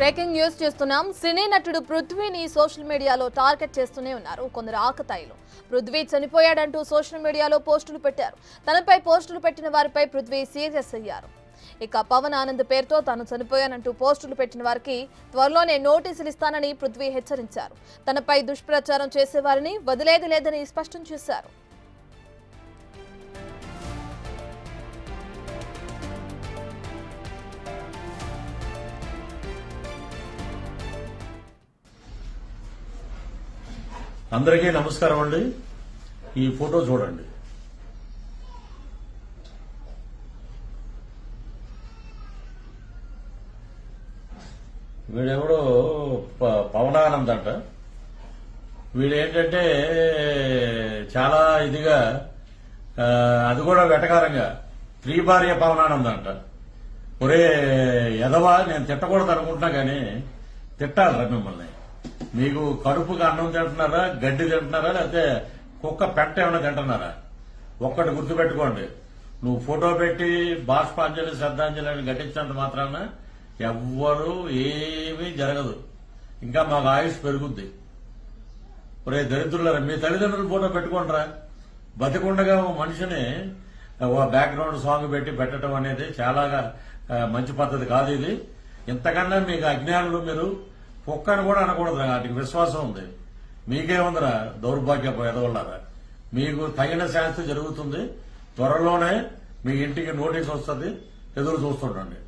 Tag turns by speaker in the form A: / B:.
A: Breaking news చేస్తున్నాం. సినీ నటుడు పృథ్వీని social మీడియాలో టార్గెట్ చేస్తూనే ఉన్నారు కొందరు ఆకతాయిలు. పృథ్వీ చనిపోయాడంటూ సోషల్ మీడియాలో పోస్టులు పెట్టారు. తనపై పోస్టులు పెట్టిన వారిపై పృథ్వీ సీరియస్ అయ్యారు. ఇక పవన్ ఆనంద్ పేరుతో తాను చనిపోయానంటూ పోస్టులు పెట్టిన వారికి త్వరలోనే నోటీసులు ఇస్తానని పృథ్వీ హెచ్చరించారు. తనపై దుష్ప్రచారం చేసేవారిని వదిలేది లేదని స్పష్టం చేశారు.
B: అందరికీ నమస్కారం అండి. ఈ ఫోటో చూడండి. వీడెవడో పవనానంద్ అంట. వీడేంటంటే చాలా ఇదిగా, అది కూడా వెటకారంగా త్రిభార్య పవనానంద్ అంట. ఒరే ఎదవా, నేను తిట్టకూడదు అనుకుంటున్నా కానీ తిట్టాలరా మిమ్మల్ని. మీకు కడుపుకి అన్నం తింటున్నారా, గడ్డి తింటున్నారా, లేకపోతే కుక్క పెంట ఏమైనా తింటున్నారా? ఒక్కటి గుర్తుపెట్టుకోండి, నువ్వు ఫోటో పెట్టి బాష్పాంజలి శ్రద్ధాంజలి అని ఘటించినంత మాత్రాన ఎవ్వరూ ఏమీ జరగదు. ఇంకా మాకు ఆయుష్ పెరుగుద్ది. ఒరే దరిద్రులారా, మీ తల్లిదండ్రులు ఫోటో పెట్టుకోండిరా. బతికుండగా మనిషిని బ్యాక్గ్రౌండ్ సాంగ్ పెట్టి పెట్టడం అనేది చాలా మంచి పద్ధతి కాదు ఇది. ఇంతకన్నా మీకు అజ్ఞానులు, మీరు కుక్కని కూడా అనకూడదురా. వాటికి విశ్వాసం ఉంది. మీకేముందిరా దౌర్భాగ్యపు ఎదవల్లారా. మీకు తగిన శాస్తి జరుగుతుంది. త్వరలోనే మీ ఇంటికి నోటీస్ వస్తుంది. ఎదురు చూస్తుండండి.